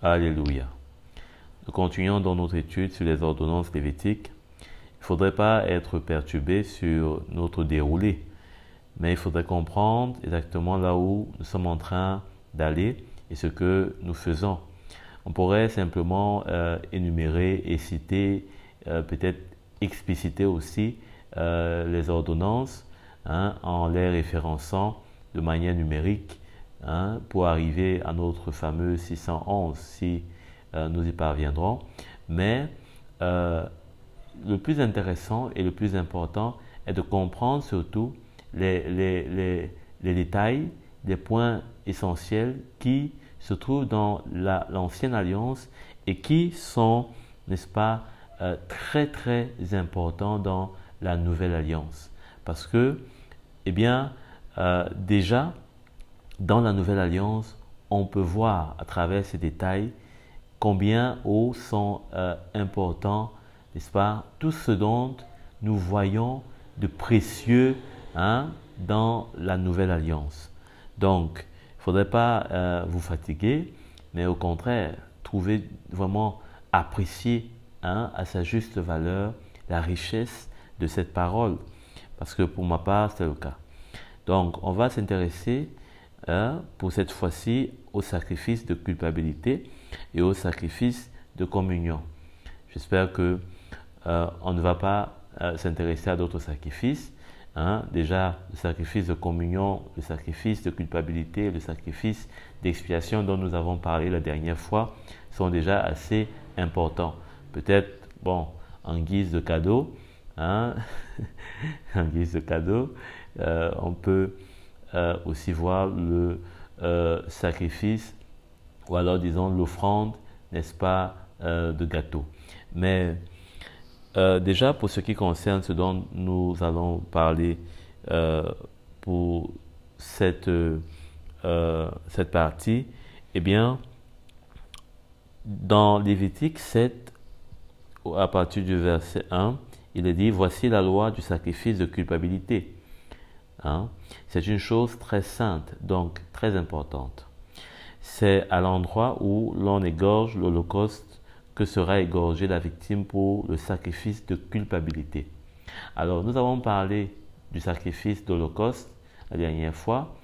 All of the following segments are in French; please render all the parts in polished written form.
Alléluia. Nous continuons dans notre étude sur les ordonnances lévitiques. Il ne faudrait pas être perturbé sur notre déroulé, mais il faudrait comprendre exactement là où nous sommes en train d'aller et ce que nous faisons. On pourrait simplement énumérer et citer, peut-être expliciter aussi les ordonnances en les référençant de manière numérique pour arriver à notre fameux 611 si nous y parviendrons. Mais le plus intéressant et le plus important est de comprendre surtout les détails, les points essentiels qui se trouvent dans l'ancienne alliance et qui sont, n'est-ce pas, très très importants dans la nouvelle alliance. Parce que, eh bien, déjà, dans la nouvelle alliance, on peut voir à travers ces détails combien hauts sont importants, n'est-ce pas, tout ce dont nous voyons de précieux dans la nouvelle alliance. Donc, il ne faudrait pas vous fatiguer, mais au contraire, trouver vraiment apprécier à sa juste valeur la richesse de cette parole. Parce que pour ma part, c'est le cas. Donc, on va s'intéresser pour cette fois-ci au sacrifice de culpabilité et au sacrifice de communion. J'espère que on ne va pas s'intéresser à d'autres sacrifices. Déjà, le sacrifice de communion, le sacrifice de culpabilité, le sacrifice d'expiation dont nous avons parlé la dernière fois sont déjà assez importants. Peut-être, bon, en guise de cadeau, en guise de cadeau, on peut aussi voir le sacrifice ou alors disons l'offrande, n'est-ce pas, de gâteau. Mais déjà pour ce qui concerne ce dont nous allons parler pour cette partie, eh bien dans Lévitique 7 à partir du verset 1, il est dit: voici la loi du sacrifice de culpabilité. C'est une chose très sainte, donc très importante. C'est à l'endroit où l'on égorge l'holocauste que sera égorgée la victime pour le sacrifice de culpabilité. Alors, nous avons parlé du sacrifice d'holocauste la dernière fois.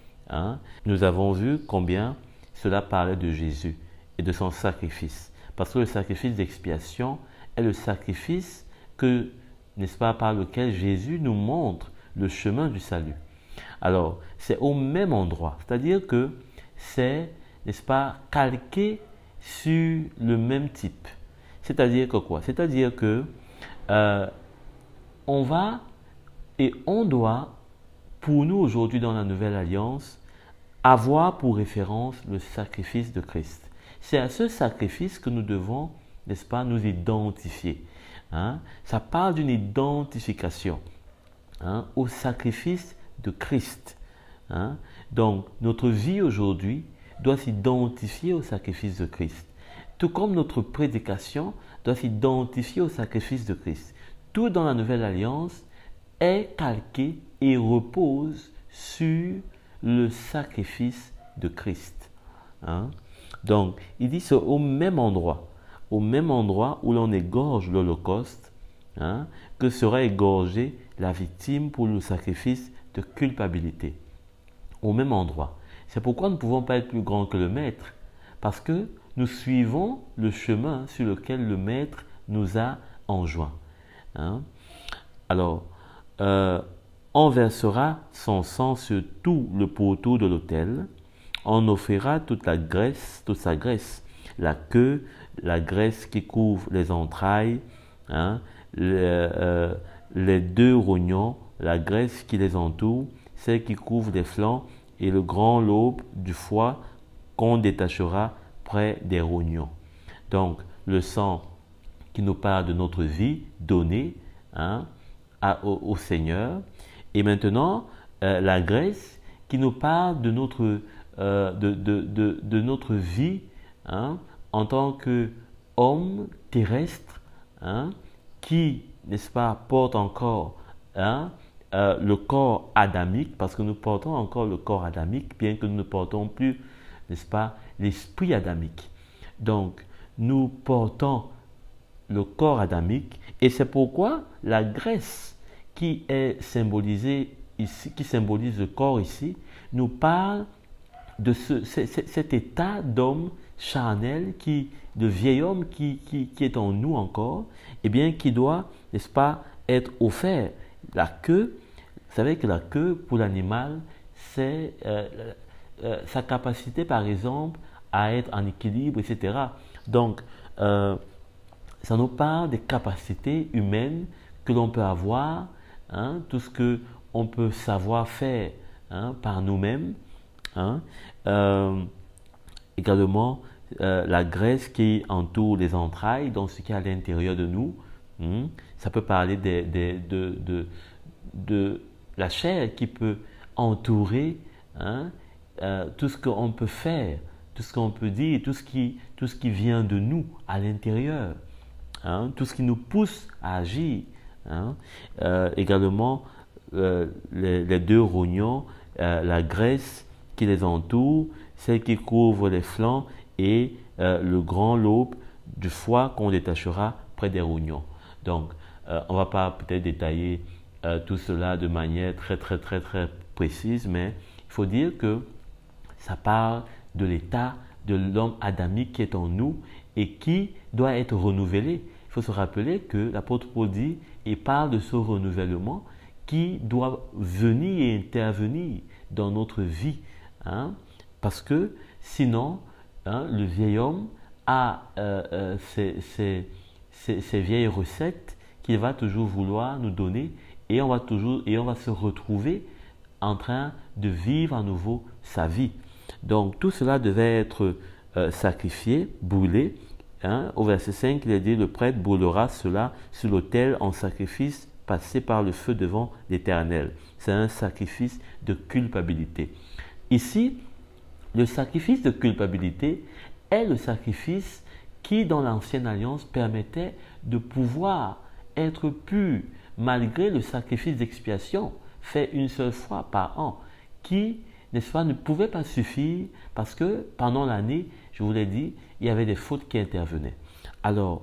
Nous avons vu combien cela parlait de Jésus et de son sacrifice. Parce que le sacrifice d'expiation est le sacrifice que, n'est-ce pas, par lequel Jésus nous montre le chemin du salut. Alors, c'est au même endroit, c'est-à-dire que c'est, n'est-ce pas, calqué sur le même type. C'est-à-dire que quoi? C'est-à-dire que on va et on doit, pour nous aujourd'hui dans la Nouvelle Alliance, avoir pour référence le sacrifice de Christ. C'est à ce sacrifice que nous devons, n'est-ce pas, nous identifier. Ça parle d'une identification au sacrifice de Christ. Donc, notre vie aujourd'hui doit s'identifier au sacrifice de Christ. Tout comme notre prédication doit s'identifier au sacrifice de Christ. Tout dans la Nouvelle Alliance est calqué et repose sur le sacrifice de Christ. Donc, il dit c'est au même endroit où l'on égorge l'holocauste, que sera égorgée la victime pour le sacrifice de culpabilité. Au même endroit. C'est pourquoi nous ne pouvons pas être plus grands que le Maître, parce que nous suivons le chemin sur lequel le Maître nous a enjoints. Alors, on versera son sang sur tout le pourtour de l'autel, on offrira toute sa graisse, la queue, la graisse qui couvre les entrailles, les deux rognons, la graisse qui les entoure, celle qui couvre les flancs et le grand lobe du foie qu'on détachera près des rognons. Donc, le sang qui nous parle de notre vie donnée au Seigneur. Et maintenant, la graisse qui nous parle de notre, de notre vie en tant qu'homme terrestre qui n'est-ce pas, porte encore hein, le corps adamique, parce que nous portons encore le corps adamique, bien que nous ne portons plus, n'est-ce pas, l'esprit adamique. Donc, nous portons le corps adamique, et c'est pourquoi la graisse qui est symbolisée ici, qui symbolise le corps ici, nous parle de cet état d'homme charnel, de vieil homme qui est en nous encore, et bien qui doit, n'est-ce pas, être offert. La queue, vous savez que la queue pour l'animal, c'est sa capacité par exemple à être en équilibre, etc. Donc, ça nous parle des capacités humaines que l'on peut avoir, hein, tout ce qu'on peut savoir faire hein, par nous-mêmes. Hein. Également, la graisse qui entoure les entrailles, donc ce qui est à l'intérieur de nous. Ça peut parler de la chair qui peut entourer hein, tout ce qu'on peut faire, tout ce qu'on peut dire, tout ce qui vient de nous à l'intérieur. Hein, tout ce qui nous pousse à agir. Hein. Également, les deux rognons, la graisse qui les entoure, celle qui couvre les flancs et le grand lobe du foie qu'on détachera près des rognons. Donc, on ne va pas peut-être détailler tout cela de manière très précise, mais il faut dire que ça parle de l'état de l'homme adamique qui est en nous et qui doit être renouvelé. Il faut se rappeler que l'apôtre Paul dit et parle de ce renouvellement qui doit venir et intervenir dans notre vie. Hein, parce que sinon, hein, le vieil homme a ces vieilles recettes qu'il va toujours vouloir nous donner et on va se retrouver en train de vivre à nouveau sa vie. Donc tout cela devait être sacrifié, brûlé. Hein. Au verset 5, il est dit, le prêtre brûlera cela sur l'autel en sacrifice passé par le feu devant l'Éternel. C'est un sacrifice de culpabilité. Ici, le sacrifice de culpabilité est le sacrifice qui, dans l'Ancienne Alliance, permettait de pouvoir être pur malgré le sacrifice d'expiation fait une seule fois par an, qui, n'est-ce pas, ne pouvait pas suffire parce que pendant l'année, je vous l'ai dit, il y avait des fautes qui intervenaient. Alors,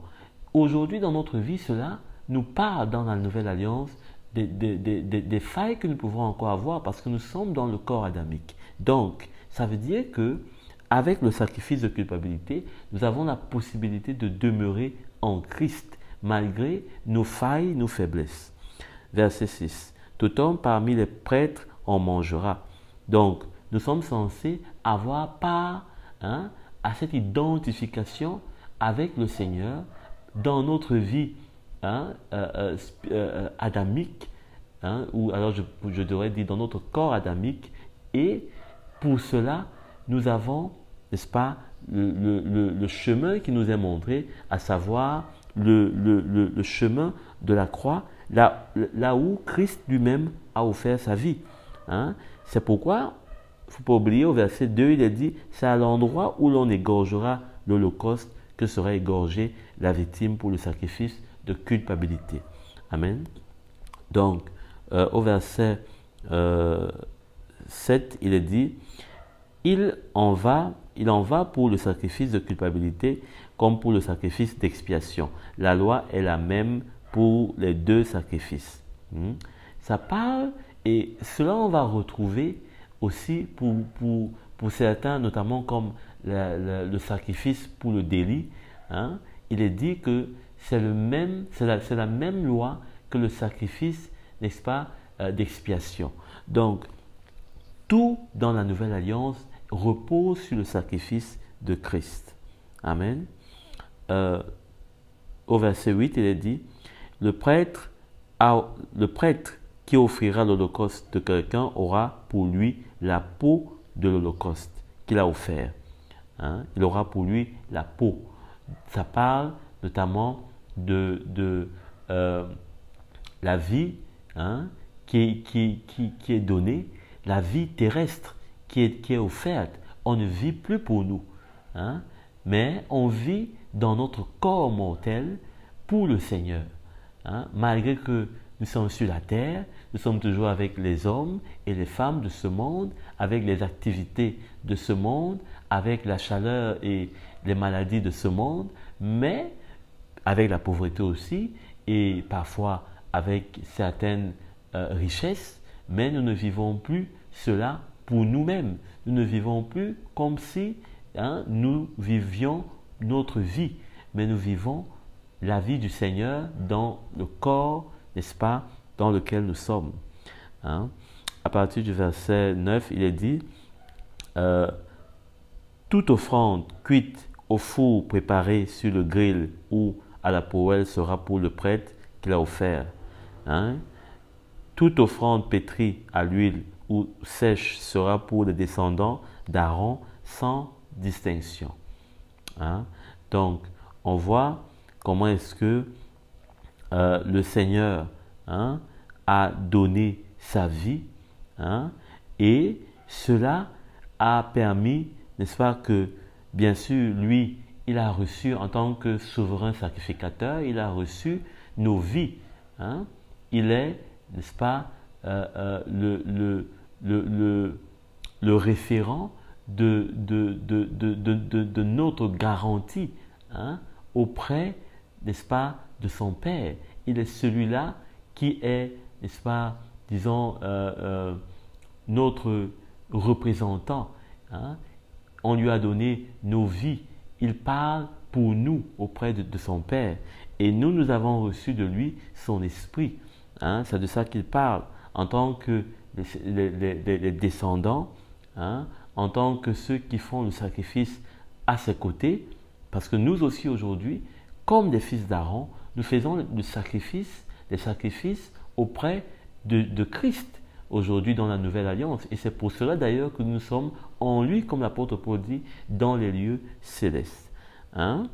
aujourd'hui dans notre vie, cela nous parle dans la Nouvelle Alliance des failles que nous pouvons encore avoir parce que nous sommes dans le corps adamique. Donc, ça veut dire que avec le sacrifice de culpabilité, nous avons la possibilité de demeurer en Christ malgré nos failles, nos faiblesses. Verset 6. Tout homme parmi les prêtres en mangera. Donc, nous sommes censés avoir part hein, à cette identification avec le Seigneur dans notre vie hein, adamique, hein, ou alors je devrais dire dans notre corps adamique. Et pour cela, nous avons, n'est-ce pas, le chemin qui nous est montré, à savoir le chemin de la croix, là où Christ lui-même a offert sa vie. Hein. C'est pourquoi, il ne faut pas oublier, au verset 2, il est dit, c'est à l'endroit où l'on égorgera l'Holocauste que sera égorgée la victime pour le sacrifice de culpabilité. Amen. Donc, au verset 7, il est dit, il en va pour le sacrifice de culpabilité comme pour le sacrifice d'expiation. La loi est la même pour les deux sacrifices. Ça parle, et cela on va retrouver aussi pour certains, notamment comme le sacrifice pour le délit. Hein, il est dit que c'est la même loi que le sacrifice, n'est-ce pas, d'expiation. Donc, tout dans la Nouvelle Alliance repose sur le sacrifice de Christ. Amen. Au verset 8, il est dit, le prêtre qui offrira l'holocauste de quelqu'un aura pour lui la peau de l'holocauste qu'il a offert. Hein? Il aura pour lui la peau. Ça parle notamment de la vie hein, qui est donnée, la vie terrestre qui est offerte. On ne vit plus pour nous, hein, mais on vit dans notre corps mortel pour le Seigneur. malgré que nous sommes sur la terre, nous sommes toujours avec les hommes et les femmes de ce monde, avec les activités de ce monde, avec la chaleur et les maladies de ce monde, mais avec la pauvreté aussi et parfois avec certaines richesses, mais nous ne vivons plus cela pour nous-mêmes. Nous ne vivons plus comme si nous vivions notre vie, mais nous vivons la vie du Seigneur dans le corps, n'est-ce pas, dans lequel nous sommes. À partir du verset 9, il est dit toute offrande cuite au four préparé sur le grill ou à la poêle sera pour le prêtre qui l'a offert. Toute offrande pétrie à l'huile ou sèche sera pour les descendants d'Aaron sans distinction. Donc, on voit comment est-ce que le Seigneur a donné sa vie et cela a permis, n'est-ce pas, que bien sûr, lui, il a reçu en tant que souverain sacrificateur, il a reçu nos vies. Il est, n'est-ce pas, le référent de notre garantie auprès, n'est-ce pas, de son Père. Il est celui-là qui est, n'est-ce pas, disons, notre représentant. On lui a donné nos vies. Il parle pour nous auprès de son Père. Et nous avons reçu de lui son esprit. C'est de ça qu'il parle. En tant que les descendants, en tant que ceux qui font le sacrifice à ses côtés, parce que nous aussi aujourd'hui, comme des fils d'Aaron, nous faisons des sacrifices auprès de Christ aujourd'hui dans la nouvelle alliance. Et c'est pour cela d'ailleurs que nous sommes en lui, comme l'apôtre Paul dit, dans les lieux célestes. Ce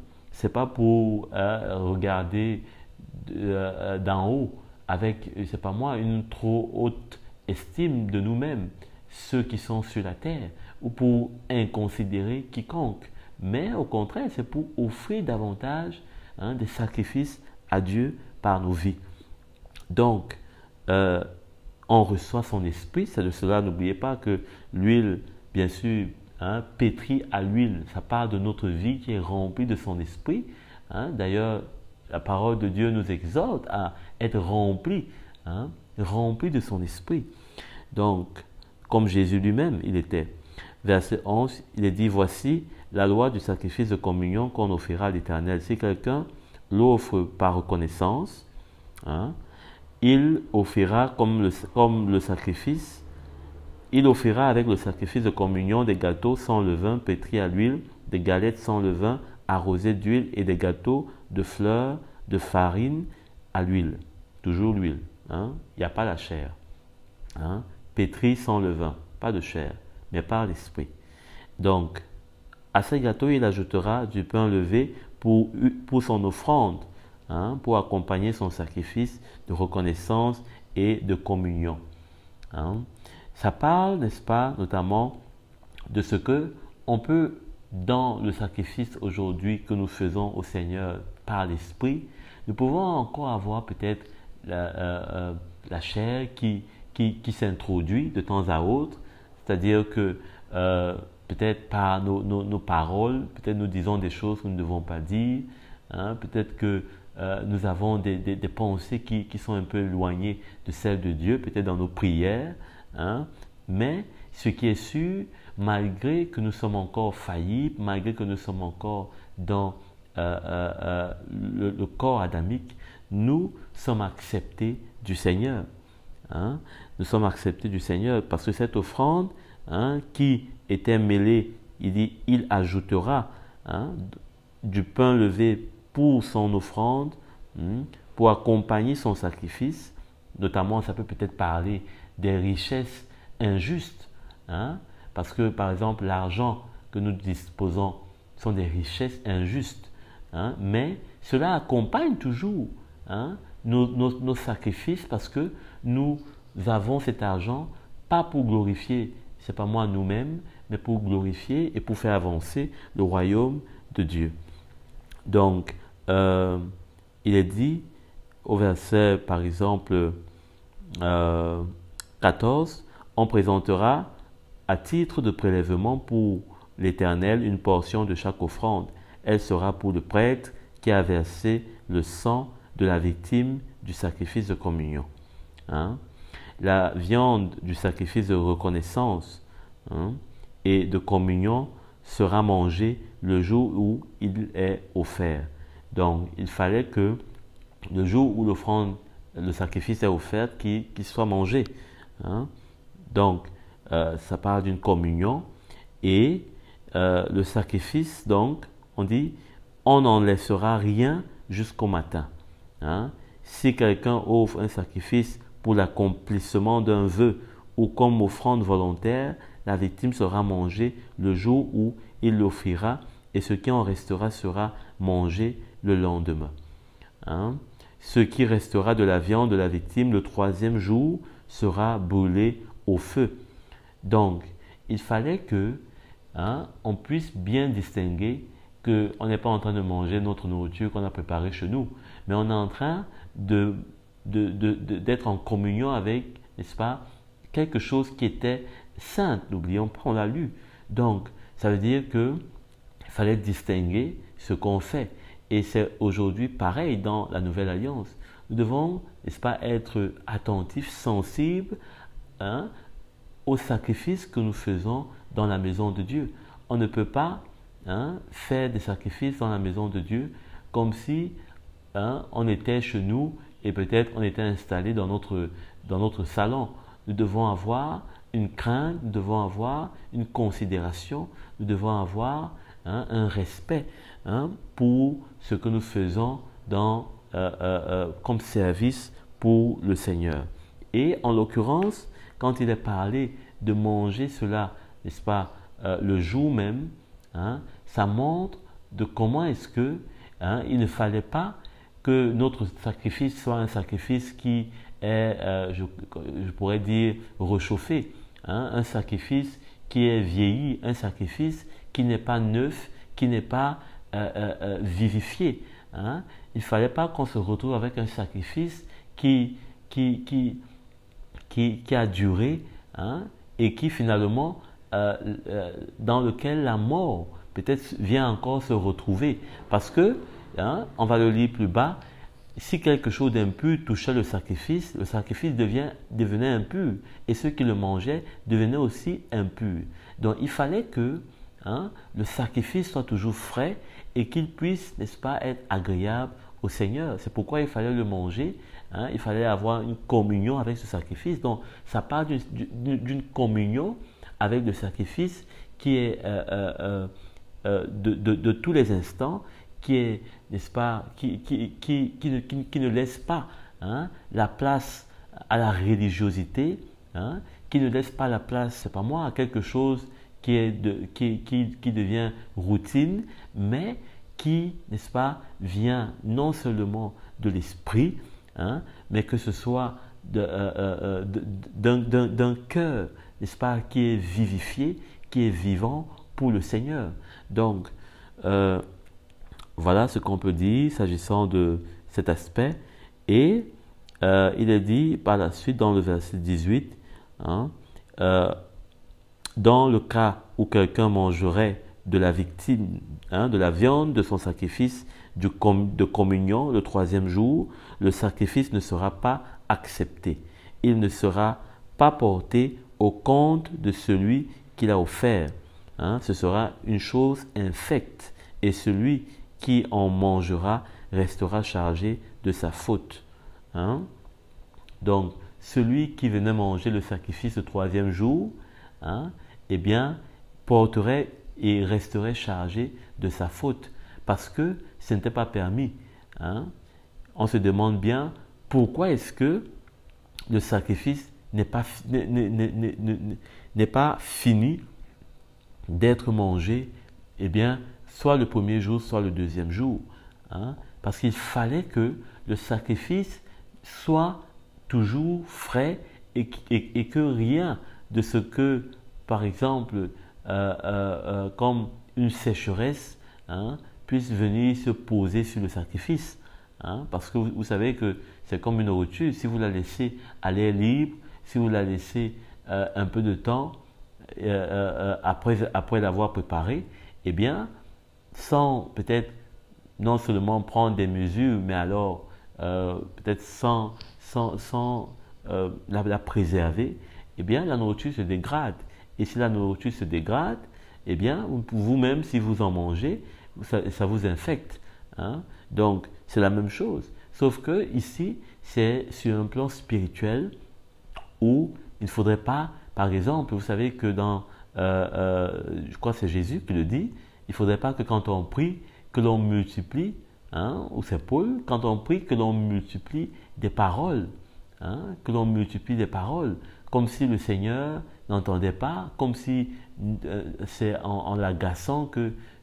n'est pas pour regarder d'en haut avec, c'est pas moi, une trop haute estime de nous-mêmes, ceux qui sont sur la terre, ou pour inconsidérer quiconque. Mais au contraire, c'est pour offrir davantage des sacrifices à Dieu par nos vies. Donc, on reçoit son esprit. C'est de cela, n'oubliez pas que l'huile, bien sûr, pétrie à l'huile, ça parle de notre vie qui est remplie de son esprit. D'ailleurs, la parole de Dieu nous exhorte à être remplis de son esprit. Donc, comme Jésus lui-même, il était. Verset 11, il est dit, voici la loi du sacrifice de communion qu'on offrira à l'Éternel. Si quelqu'un l'offre par reconnaissance, il offrira comme le sacrifice, il offrira avec le sacrifice de communion des gâteaux sans levain pétris à l'huile, des galettes sans levain arrosées d'huile et des gâteaux de fleurs de farine à l'huile. Toujours l'huile. Il n'y a pas la chair. Pétris sans levain, pas de chair, mais par l'esprit. Donc, à ces gâteaux, il ajoutera du pain levé pour son offrande, pour accompagner son sacrifice de reconnaissance et de communion. Ça parle, n'est-ce pas, notamment de ce que on peut, dans le sacrifice aujourd'hui que nous faisons au Seigneur par l'Esprit, nous pouvons encore avoir peut-être la chair qui s'introduit de temps à autre, c'est-à-dire que peut-être par nos paroles, peut-être nous disons des choses que nous ne devons pas dire, peut-être que nous avons des pensées qui sont un peu éloignées de celles de Dieu, peut-être dans nos prières, mais ce qui est sûr, malgré que nous sommes encore faillibles, malgré que nous sommes encore dans le corps adamique, nous sommes acceptés du Seigneur. Nous sommes acceptés du Seigneur parce que cette offrande qui était mêlée, il dit, il ajoutera du pain levé pour son offrande, pour accompagner son sacrifice. Notamment, ça peut peut-être parler des richesses injustes, parce que par exemple, l'argent que nous disposons sont des richesses injustes, mais cela accompagne toujours nos sacrifices parce que nous avons cet argent pas pour glorifier, c'est pas moi nous-mêmes, mais pour glorifier et pour faire avancer le royaume de Dieu. Donc, il est dit, au verset, par exemple, 14, on présentera à titre de prélèvement pour l'Éternel une portion de chaque offrande. Elle sera pour le prêtre qui a versé le sang de la victime du sacrifice de communion. Hein? La viande du sacrifice de reconnaissance, hein, et de communion sera mangée le jour où il est offert. Donc, il fallait que le jour où l'offrande, le sacrifice est offert, qu'il soit mangé. Hein? Donc, ça parle d'une communion et le sacrifice, donc, on dit, on n'en laissera rien jusqu'au matin. Hein? Si quelqu'un offre un sacrifice pour l'accomplissement d'un vœu ou comme offrande volontaire, la victime sera mangée le jour où il l'offrira et ce qui en restera sera mangé le lendemain. Hein? Ce qui restera de la viande de la victime le troisième jour sera brûlé au feu. Donc, il fallait que on puisse bien distinguer qu'on n'est pas en train de manger notre nourriture qu'on a préparée chez nous, mais on est en train d'être en communion avec, n'est-ce pas, quelque chose qui était sainte. N'oublions pas, on l'a lu. Donc, ça veut dire qu'il fallait distinguer ce qu'on fait. Et c'est aujourd'hui pareil dans la Nouvelle Alliance. Nous devons, n'est-ce pas, être attentifs, sensibles au sacrifice que nous faisons dans la maison de Dieu. On ne peut pas faire des sacrifices dans la maison de Dieu comme si on était chez nous et peut-être on était installé dans notre salon. Nous devons avoir une crainte, nous devons avoir une considération, nous devons avoir un respect pour ce que nous faisons comme service pour le Seigneur. Et en l'occurrence, quand il est parlé de manger cela, n'est-ce pas, le jour même, ça montre de comment est-ce que il ne fallait pas que notre sacrifice soit un sacrifice qui est, je pourrais dire, réchauffé, un sacrifice qui est vieilli, un sacrifice qui n'est pas neuf, qui n'est pas vivifié. Il ne fallait pas qu'on se retrouve avec un sacrifice qui a duré et qui finalement, dans lequel la mort peut-être vient encore se retrouver. Parce que, on va le lire plus bas, si quelque chose d'impur touchait le sacrifice devenait impur. Et ceux qui le mangeaient devenaient aussi impurs. Donc il fallait que le sacrifice soit toujours frais et qu'il puisse, n'est-ce pas, être agréable au Seigneur. C'est pourquoi il fallait le manger. Il fallait avoir une communion avec ce sacrifice. Donc ça part d'une communion avec le sacrifice qui est de tous les instants, qui est, n'est-ce pas, qui ne laisse pas la place à la religiosité, qui ne laisse pas la place, c'est pas moi, à quelque chose qui devient routine, mais qui, n'est-ce pas, vient non seulement de l'esprit, mais que ce soit d'un cœur, n'est-ce pas, qui est vivifié, qui est vivant pour le Seigneur. Donc, voilà ce qu'on peut dire s'agissant de cet aspect. Et il est dit par la suite dans le verset 18, dans le cas où quelqu'un mangerait de la victime, de la viande de son sacrifice de communion le troisième jour, le sacrifice ne sera pas accepté. Il ne sera pas porté au compte de celui qui l'a offert. Ce sera une chose infecte et celui qui en mangera restera chargé de sa faute. Donc, celui qui venait manger le sacrifice le troisième jour, eh bien, porterait et resterait chargé de sa faute parce que ce n'était pas permis. On se demande bien pourquoi est-ce que le sacrifice n'est pas fini d'être mangé, eh bien, soit le premier jour, soit le deuxième jour. Parce qu'il fallait que le sacrifice soit toujours frais et que rien de ce que, par exemple, comme une sécheresse, puisse venir se poser sur le sacrifice. Hein, parce que vous savez que c'est comme une nourriture. Si vous la laissez à l'air libre, si vous la laissez un peu de temps après l'avoir préparée, eh bien, sans peut-être non seulement prendre des mesures, mais alors peut-être sans la préserver, eh bien, la nourriture se dégrade. Et si la nourriture se dégrade, eh bien, vous-même, si vous en mangez, ça vous infecte. Hein? Donc, c'est la même chose. Sauf que ici, c'est sur un plan spirituel où il ne faudrait pas, par exemple, vous savez que je crois que c'est Jésus qui le dit, il ne faudrait pas que quand on prie, que l'on multiplie, hein, ou c'est Paul, quand on prie, que l'on multiplie des paroles, hein, que l'on multiplie des paroles, comme si le Seigneur n'entendait pas, comme si c'est en l'agaçant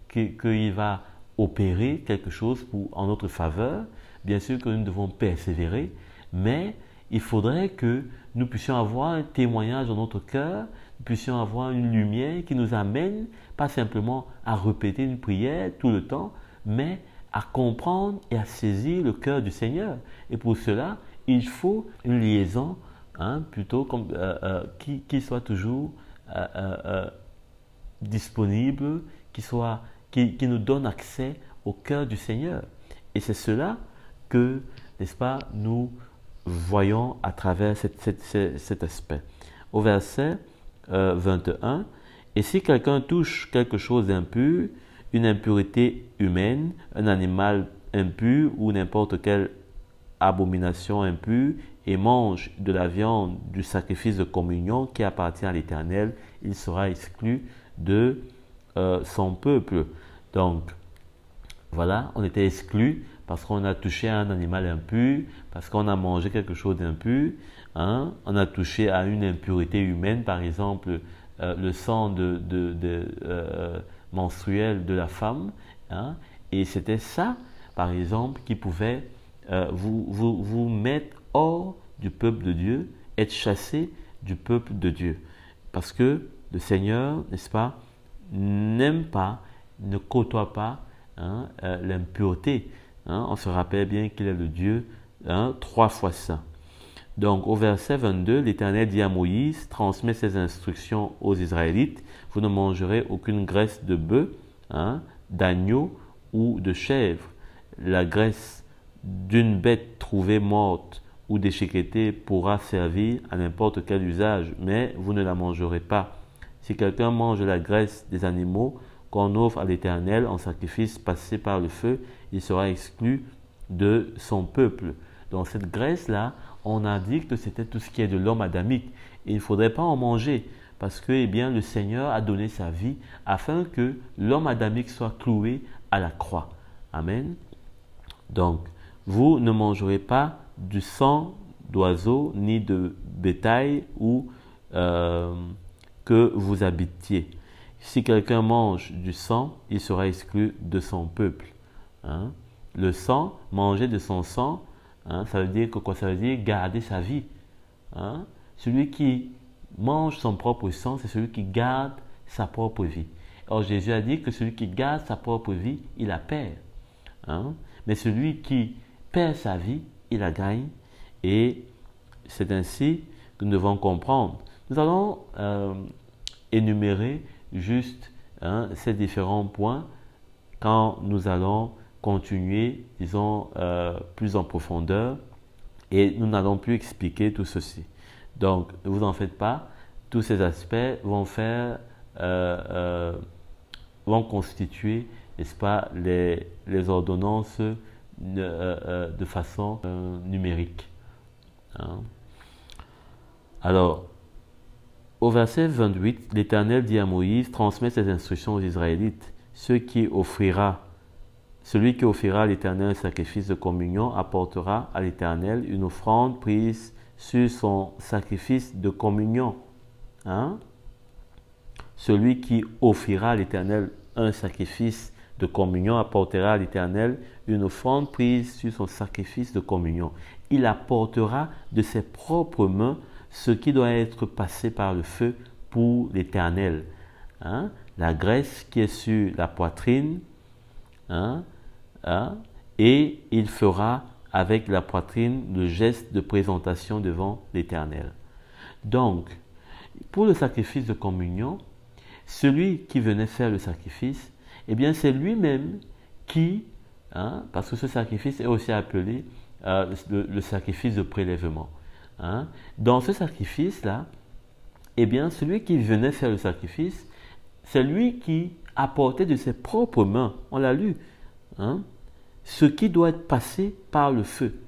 qu'il va opérer quelque chose en notre faveur. Bien sûr que nous devons persévérer, mais il faudrait que nous puissions avoir un témoignage dans notre cœur, nous puissions avoir une lumière qui nous amène, pas simplement à répéter une prière tout le temps, mais à comprendre et à saisir le cœur du Seigneur. Et pour cela, il faut une liaison, hein, plutôt qui soit toujours disponible, qui nous donne accès au cœur du Seigneur. Et c'est cela que, n'est-ce pas, nous voyons à travers cet aspect. Au verset 21, « Et si quelqu'un touche quelque chose d'impur, une impureté humaine, un animal impur ou n'importe quelle abomination impure, et mange de la viande du sacrifice de communion qui appartient à l'Éternel, il sera exclu de son peuple. » Donc, voilà, on était exclu parce qu'on a touché à un animal impur, parce qu'on a mangé quelque chose d'impur, hein? On a touché à une impureté humaine, par exemple le sang menstruel de la femme, hein? Et c'était ça, par exemple, qui pouvait vous mettre hors du peuple de Dieu, être chassé du peuple de Dieu. Parce que le Seigneur, n'est-ce pas, n'aime pas, ne côtoie pas, hein, l'impureté. Hein, on se rappelle bien qu'il est le Dieu, hein, 3 fois saint. Donc au verset 22, l'Éternel dit à Moïse, transmet ses instructions aux Israélites, vous ne mangerez aucune graisse de bœuf, hein, d'agneau ou de chèvre. La graisse d'une bête trouvée morte ou déchiquetée pourra servir à n'importe quel usage, mais vous ne la mangerez pas. Si quelqu'un mange la graisse des animaux qu'on offre à l'Éternel en sacrifice passé par le feu, il sera exclu de son peuple. Donc cette graisse-là, on a dit que c'était tout ce qui est de l'homme adamique. Et il ne faudrait pas en manger parce que, eh bien, le Seigneur a donné sa vie afin que l'homme adamique soit cloué à la croix. Amen. Donc, vous ne mangerez pas du sang d'oiseau ni de bétail ou que vous habitiez. Si quelqu'un mange du sang, il sera exclu de son peuple. Hein? Le sang, manger de son sang, hein, ça veut dire que quoi? Ça veut dire garder sa vie. Hein? Celui qui mange son propre sang, c'est celui qui garde sa propre vie. Or, Jésus a dit que celui qui garde sa propre vie, il la perd. Hein? Mais celui qui perd sa vie, il la gagne. Et c'est ainsi que nous devons comprendre. Nous allons énumérer juste, hein, ces différents points quand nous allons continuer, disons, plus en profondeur et nous n'allons plus expliquer tout ceci. Donc, ne vous en faites pas, tous ces aspects vont vont constituer, n'est-ce pas, les ordonnances de façon numérique. Hein? Alors, au verset 28, l'Éternel dit à Moïse, transmet ses instructions aux Israélites. Celui qui offrira à l'Éternel un sacrifice de communion apportera à l'Éternel une offrande prise sur son sacrifice de communion. Hein? Celui qui offrira à l'Éternel un sacrifice de communion apportera à l'Éternel une offrande prise sur son sacrifice de communion. Il apportera de ses propres mains ce qui doit être passé par le feu pour l'Éternel. Hein? La graisse qui est sur la poitrine, hein? Hein? et il fera avec la poitrine le geste de présentation devant l'Éternel. Donc, pour le sacrifice de communion, celui qui venait faire le sacrifice, eh bien c'est lui-même qui, parce que ce sacrifice est aussi appelé le sacrifice de prélèvement. Dans ce sacrifice-là, eh bien celui qui venait faire le sacrifice, c'est lui qui apportait de ses propres mains, on l'a lu, ce qui doit être passé par le feu.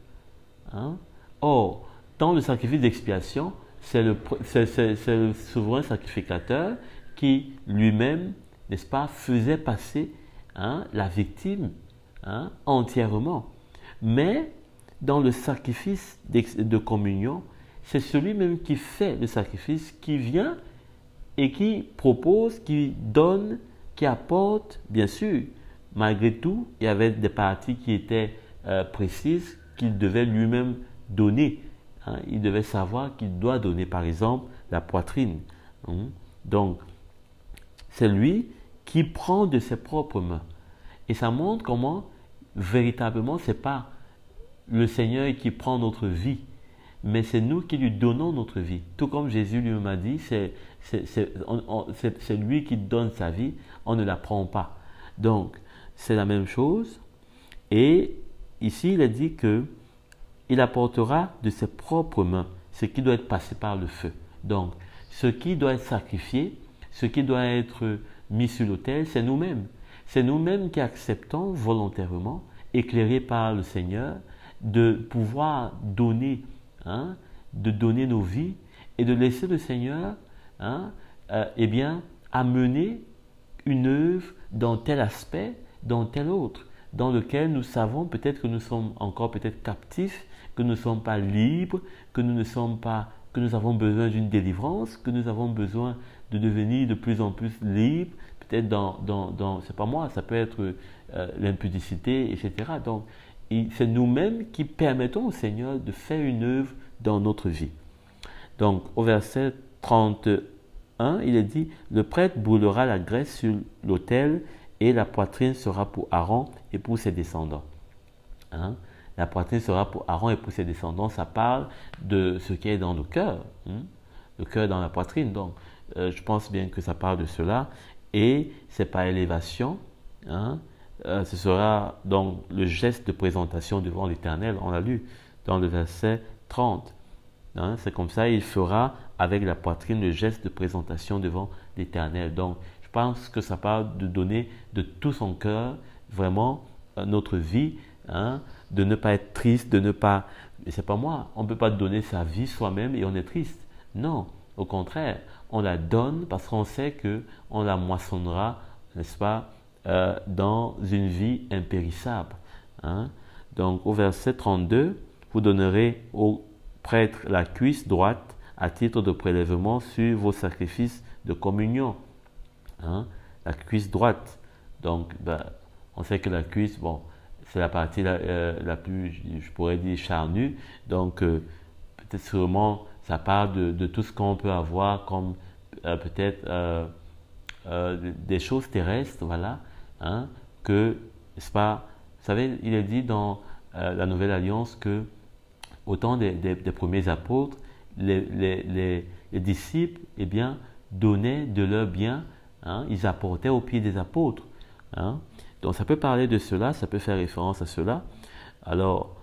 Or, dans le sacrifice d'expiation, c'est le souverain sacrificateur qui lui-même, n'est-ce pas, faisait passer la victime entièrement. Mais dans le sacrifice de communion, c'est celui-même qui fait le sacrifice, qui vient et qui propose, qui donne, qui apporte, bien sûr. Malgré tout, il y avait des parties qui étaient précises qu'il devait lui-même donner. Il devait savoir qu'il doit donner, par exemple, la poitrine. Donc, c'est lui qui prend de ses propres mains. Et ça montre comment, véritablement, ce n'est pas le Seigneur qui prend notre vie, mais c'est nous qui lui donnons notre vie. Tout comme Jésus lui-même a dit, c'est lui qui donne sa vie, on ne la prend pas. Donc, c'est la même chose. Et ici, il est dit qu'il apportera de ses propres mains ce qui doit être passé par le feu. Donc, ce qui doit être sacrifié, ce qui doit être mis sur l'autel, c'est nous-mêmes. C'est nous-mêmes qui acceptons volontairement, éclairés par le Seigneur, de pouvoir donner, de donner nos vies et de laisser le Seigneur eh bien, amener une œuvre dans tel aspect, dans tel autre, dans lequel nous savons peut-être que nous sommes encore peut-être captifs, que nous ne sommes pas libres, que nous ne sommes pas, que nous avons besoin d'une délivrance, que nous avons besoin de devenir de plus en plus libres, peut-être c'est pas moi, ça peut être l'impudicité, etc. Donc, c'est nous-mêmes qui permettons au Seigneur de faire une œuvre dans notre vie. Donc, au verset 31, il est dit, le prêtre brûlera la graisse sur l'autel et la poitrine sera pour Aaron et pour ses descendants. La poitrine sera pour Aaron et pour ses descendants. Ça parle de ce qui est dans le cœur. Le cœur dans la poitrine. Donc, je pense bien que ça parle de cela. Et c'est par élévation. Ce sera donc le geste de présentation devant l'Éternel. On l'a lu dans le verset 30. C'est comme ça, il fera avec la poitrine le geste de présentation devant l'Éternel. Donc, je pense que ça parle de donner de tout son cœur, vraiment, notre vie, de ne pas être triste, de ne pas... Mais c'est pas moi, on ne peut pas donner sa vie soi-même et on est triste. Non, au contraire, on la donne parce qu'on sait qu'on la moissonnera, n'est-ce pas, dans une vie impérissable. Donc, au verset 32, vous donnerez au prêtre la cuisse droite à titre de prélèvement sur vos sacrifices de communion. La cuisse droite. Donc, on sait que la cuisse, bon, c'est la partie la plus, je pourrais dire, charnue. Donc, peut-être sûrement, ça parle de tout ce qu'on peut avoir comme peut-être des choses terrestres, voilà, que, n'est-ce pas, vous savez, il est dit dans la Nouvelle Alliance que au temps des premiers apôtres, les disciples, eh bien, donnaient de leurs biens, ils apportaient au pied des apôtres. Donc, ça peut parler de cela, ça peut faire référence à cela. Alors,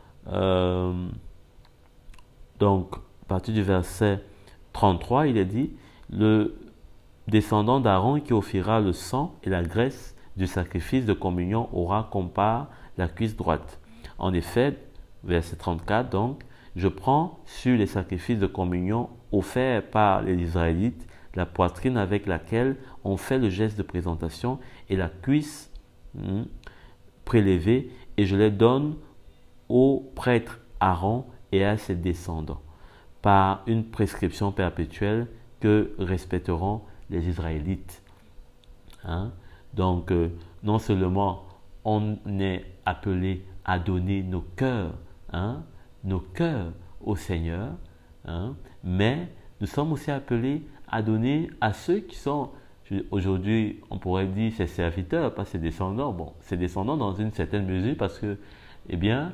donc, à partir du verset 33, il est dit, le descendant d'Aaron qui offrira le sang et la graisse du sacrifice de communion aura comme part la cuisse droite. En effet, verset 34, donc, je prends sur les sacrifices de communion offerts par les Israélites la poitrine avec laquelle on fait le geste de présentation et la cuisse prélevée et je les donne au prêtre Aaron et à ses descendants par une prescription perpétuelle que respecteront les Israélites. Donc, non seulement on est appelé à donner nos cœurs au Seigneur, mais nous sommes aussi appelés à donner à ceux qui sont, aujourd'hui, on pourrait dire ses serviteurs, pas ses descendants. Bon, ses descendants dans une certaine mesure parce que eh bien,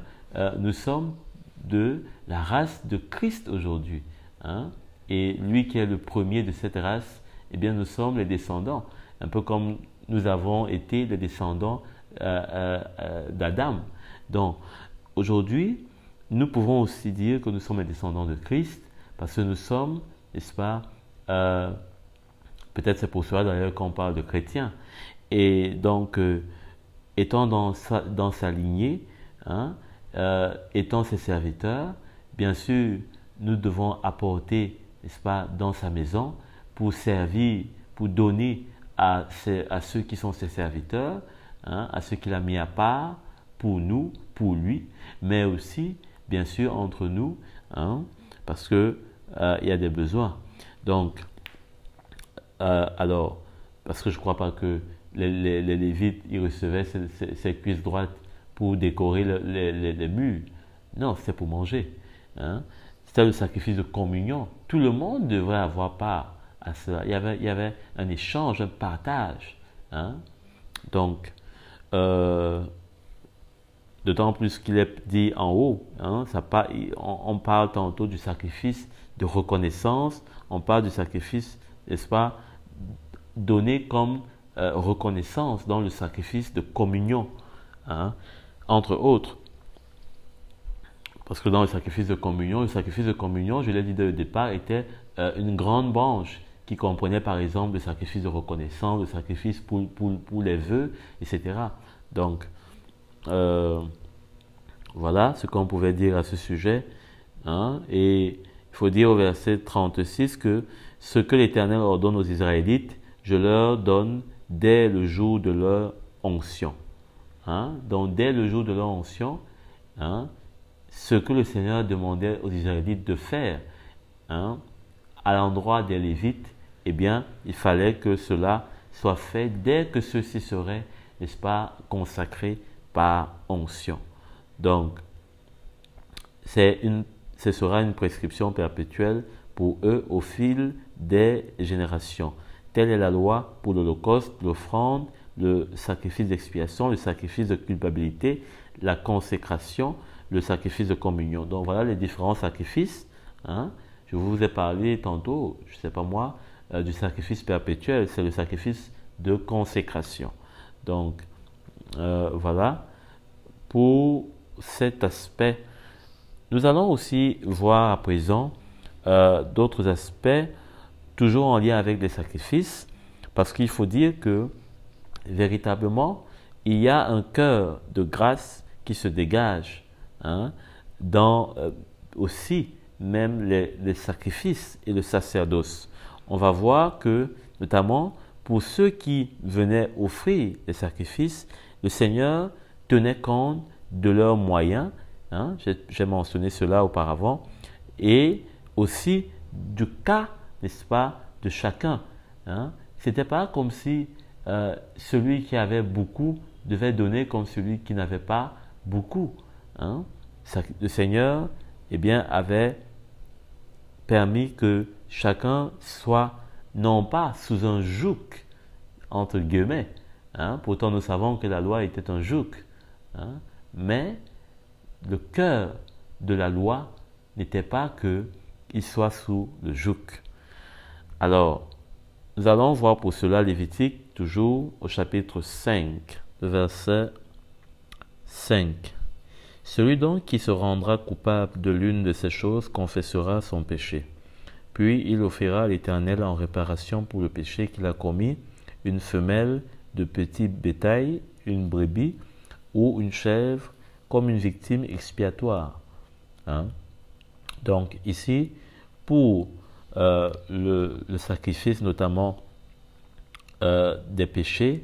nous sommes de la race de Christ aujourd'hui. Hein? Et lui qui est le premier de cette race, eh bien, nous sommes les descendants. Un peu comme nous avons été les descendants d'Adam. Donc, aujourd'hui, nous pouvons aussi dire que nous sommes les descendants de Christ parce que nous sommes, n'est-ce pas, peut-être c'est pour cela d'ailleurs qu'on parle de chrétiens. Et donc, étant dans sa lignée, hein, étant ses serviteurs, bien sûr, nous devons apporter, n'est-ce pas, dans sa maison pour servir, pour donner à ceux qui sont ses serviteurs, hein, à ceux qu'il a mis à part, pour nous, pour lui, mais aussi, bien sûr, entre nous, hein, parce que il y a des besoins. Donc, alors, parce que je ne crois pas que les Lévites, ils recevaient ces cuisses droites pour décorer les murs. Non, c'est pour manger. Hein. C'était le sacrifice de communion. Tout le monde devrait avoir part à cela. Il y avait un échange, un partage. Hein. Donc, d'autant plus qu'il est dit en haut, hein, on parle tantôt du sacrifice de reconnaissance, on parle du sacrifice, n'est-ce pas, donné comme reconnaissance dans le sacrifice de communion, hein, entre autres. Parce que dans le sacrifice de communion, je l'ai dit dès le départ, était une grande branche qui comprenait par exemple le sacrifice de reconnaissance, le sacrifice pour les vœux, etc. Donc, voilà ce qu'on pouvait dire à ce sujet. Hein, et il faut dire au verset 36 que ce que l'Éternel ordonne aux Israélites, je leur donne dès le jour de leur onction. Hein, donc, dès le jour de leur onction, hein, ce que le Seigneur demandait aux Israélites de faire, hein, à l'endroit des Lévites, eh bien, il fallait que cela soit fait dès que ceux-ci seraient, n'est-ce pas, consacrés par onction. Donc, ce sera une prescription perpétuelle pour eux au fil des générations. Telle est la loi pour l'Holocauste, l'offrande, le sacrifice d'expiation, le sacrifice de culpabilité, la consécration, le sacrifice de communion. Donc voilà les différents sacrifices. Hein. Je vous ai parlé tantôt, je ne sais pas moi, du sacrifice perpétuel, c'est le sacrifice de consécration. Donc voilà pour cet aspect. Nous allons aussi voir à présent d'autres aspects, toujours en lien avec les sacrifices, parce qu'il faut dire que véritablement, il y a un cœur de grâce qui se dégage, hein, dans aussi même les sacrifices et le sacerdoce. On va voir que, notamment, pour ceux qui venaient offrir les sacrifices, le Seigneur tenait compte de leurs moyens, hein, j'ai mentionné cela auparavant, et aussi du cas, n'est-ce pas, de chacun. Hein. Ce n'était pas comme si celui qui avait beaucoup devait donner comme celui qui n'avait pas beaucoup. Hein. Le Seigneur, eh bien, avait permis que chacun soit non pas sous un joug, entre guillemets. Hein. Pourtant, nous savons que la loi était un joug. Hein. Mais le cœur de la loi n'était pas qu'il soit sous le joug. Alors, nous allons voir pour cela Lévitique, toujours au chapitre 5, le verset 5. Celui donc qui se rendra coupable de l'une de ces choses confessera son péché. Puis il offrira à l'Éternel en réparation pour le péché qu'il a commis une femelle de petit bétail, une brebis ou une chèvre comme une victime expiatoire. Hein? Donc ici, pour le sacrifice notamment des péchés,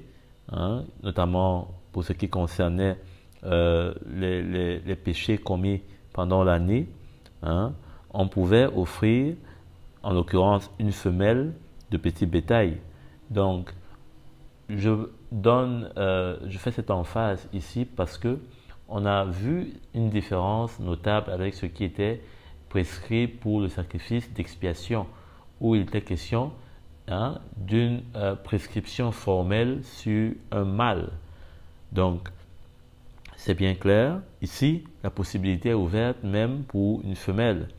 hein, notamment pour ce qui concernait les péchés commis pendant l'année, hein, on pouvait offrir en l'occurrence une femelle de petit bétail. Donc je fais cette emphase ici parce que on a vu une différence notable avec ce qui était prescrit pour le sacrifice d'expiation, où il était question, hein, d'une prescription formelle sur un mâle. Donc, C'est bien clair. Ici, la possibilité est ouverte même pour une femelle,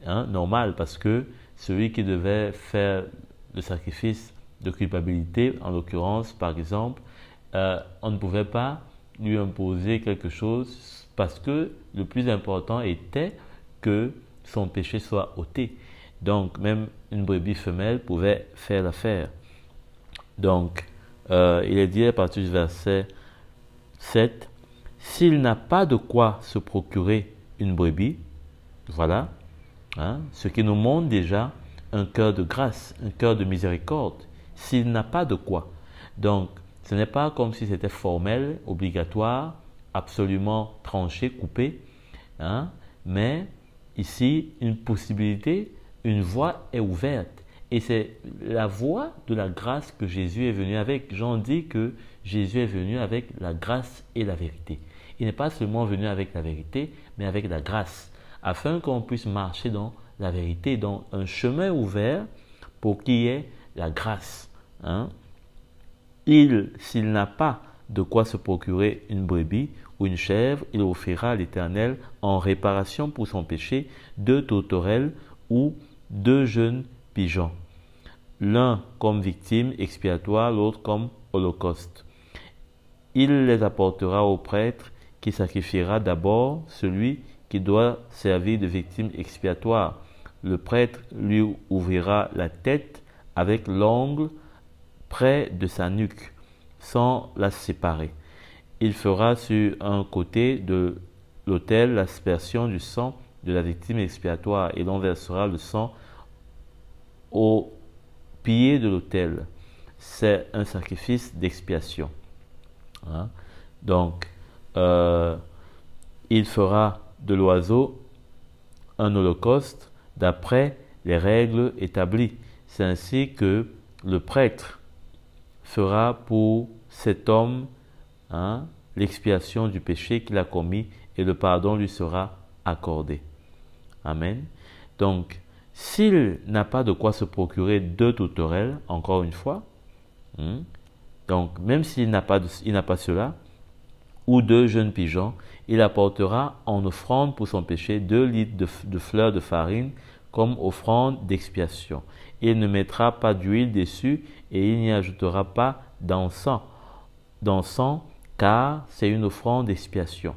normale, parce que celui qui devait faire le sacrifice de culpabilité, en l'occurrence, par exemple, on ne pouvait pas lui imposer quelque chose parce que le plus important était que son péché soit ôté. Donc, même une brebis femelle pouvait faire l'affaire. Donc, il est dit à partir du verset 7, « S'il n'a pas de quoi se procurer une brebis, voilà, ce qui nous montre déjà un cœur de grâce, un cœur de miséricorde, s'il n'a pas de quoi. » Donc, ce n'est pas comme si c'était formel, obligatoire, absolument tranché, coupé, mais ici, une possibilité, une voie est ouverte. Et c'est la voie de la grâce que Jésus est venu avec. Jean dit que Jésus est venu avec la grâce et la vérité. Il n'est pas seulement venu avec la vérité, mais avec la grâce, afin qu'on puisse marcher dans la vérité, dans un chemin ouvert pour qu'il y ait la grâce. S'il n'a pas de quoi se procurer une brebis ou une chèvre, il offrira à l'Éternel en réparation pour son péché 2 tourterelles ou 2 jeunes pigeons, l'un comme victime expiatoire, l'autre comme holocauste. Il les apportera au prêtre qui sacrifiera d'abord celui qui doit servir de victime expiatoire. Le prêtre lui ouvrira la tête avec l'ongle près de sa nuque, sans la séparer. Il fera sur un côté de l'autel l'aspersion du sang de la victime expiatoire et l'on versera le sang au pied de l'autel. C'est un sacrifice d'expiation. Donc, il fera de l'oiseau un holocauste d'après les règles établies. C'est ainsi que le prêtre fera pour cet homme l'expiation du péché qu'il a commis et le pardon lui sera accordé. Amen. Donc, s'il n'a pas de quoi se procurer 2 tourterelles, encore une fois, donc même s'il n'a pas cela, ou 2 jeunes pigeons, il apportera en offrande pour son péché 2 litres de fleurs de farine comme offrande d'expiation. Il ne mettra pas d'huile dessus et il n'y ajoutera pas d'encens, car c'est une offrande d'expiation.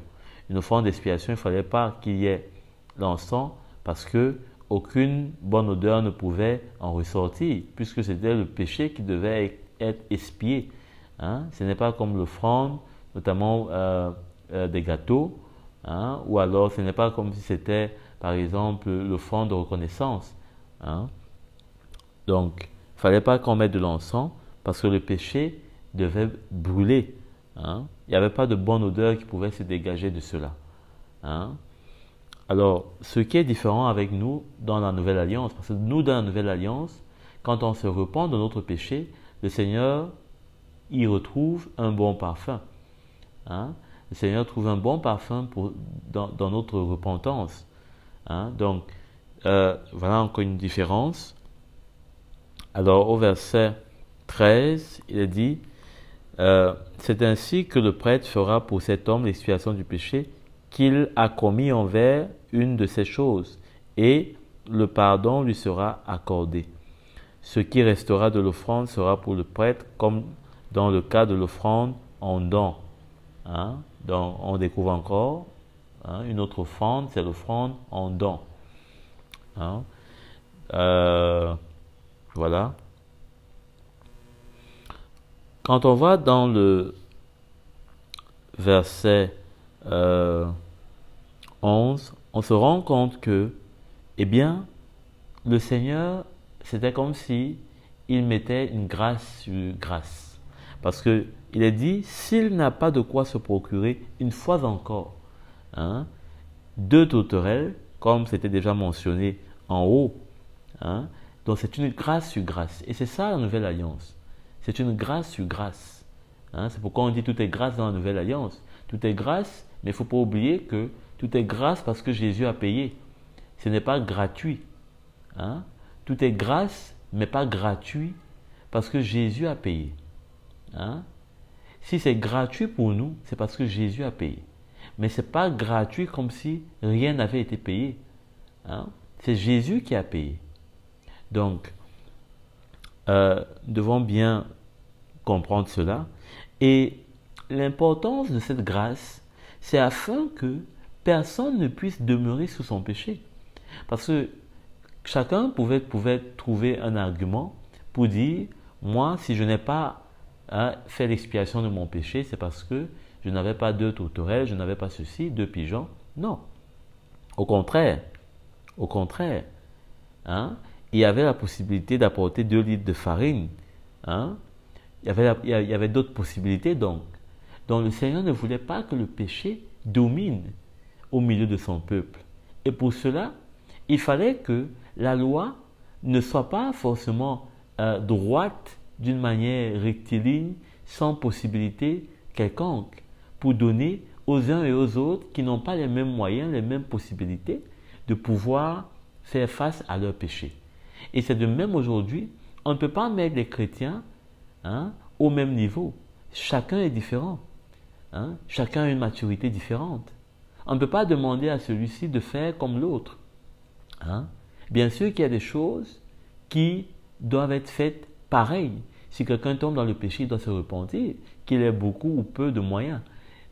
Une offrande d'expiation, il ne fallait pas qu'il y ait l'encens parce que aucune bonne odeur ne pouvait en ressortir, puisque c'était le péché qui devait être expié. Ce n'est pas comme l'offrande, notamment des gâteaux, ou alors ce n'est pas comme si c'était, par exemple, l'offrande de reconnaissance. Donc, il ne fallait pas qu'on mette de l'encens, parce que le péché devait brûler. Il n'y avait pas de bonne odeur qui pouvait se dégager de cela. Alors, ce qui est différent avec nous dans la Nouvelle Alliance, parce que nous, dans la Nouvelle Alliance, quand on se repent de notre péché, le Seigneur y retrouve un bon parfum. Le Seigneur trouve un bon parfum dans notre repentance. Donc, voilà encore une différence. Alors, au verset 13, il est dit, c'est ainsi que le prêtre fera pour cet homme l'expiation du péché qu'il a commis envers une de ces choses, et le pardon lui sera accordé. Ce qui restera de l'offrande sera pour le prêtre, comme dans le cas de l'offrande en don. Donc, on découvre encore une autre offrande, c'est l'offrande en don. Voilà. Quand on va dans le verset 11, on se rend compte que, eh bien, le Seigneur, c'était comme si il mettait une grâce sur grâce. Parce que il est dit, s'il n'a pas de quoi se procurer, une fois encore, 2 tourterelles, comme c'était déjà mentionné en haut. Donc c'est une grâce sur grâce. Et c'est ça la Nouvelle Alliance. C'est une grâce sur grâce. C'est pourquoi on dit tout est grâce dans la Nouvelle Alliance. Tout est grâce, mais il ne faut pas oublier que tout est grâce parce que Jésus a payé. Ce n'est pas gratuit. Tout est grâce, mais pas gratuit parce que Jésus a payé. Si c'est gratuit pour nous, c'est parce que Jésus a payé. Mais ce n'est pas gratuit comme si rien n'avait été payé. Hein? C'est Jésus qui a payé. Donc, nous devons bien comprendre cela. Et l'importance de cette grâce, c'est afin que personne ne puisse demeurer sous son péché. Parce que chacun pouvait trouver un argument pour dire, moi, si je n'ai pas fait l'expiation de mon péché, c'est parce que je n'avais pas deux tourterelles, je n'avais pas ceci, deux pigeons. Non. Au contraire, hein, il y avait la possibilité d'apporter 2 litres de farine. Hein. Il y avait d'autres possibilités donc. Donc le Seigneur ne voulait pas que le péché domine au milieu de son peuple. Et pour cela, il fallait que la loi ne soit pas forcément droite d'une manière rectiligne, sans possibilité quelconque, pour donner aux uns et aux autres qui n'ont pas les mêmes moyens, les mêmes possibilités, de pouvoir faire face à leur péché. Et c'est de même aujourd'hui, on ne peut pas mettre les chrétiens au même niveau. Chacun est différent. Chacun a une maturité différente. On ne peut pas demander à celui-ci de faire comme l'autre. Bien sûr qu'il y a des choses qui doivent être faites pareilles. Si quelqu'un tombe dans le péché, il doit se repentir, qu'il ait beaucoup ou peu de moyens.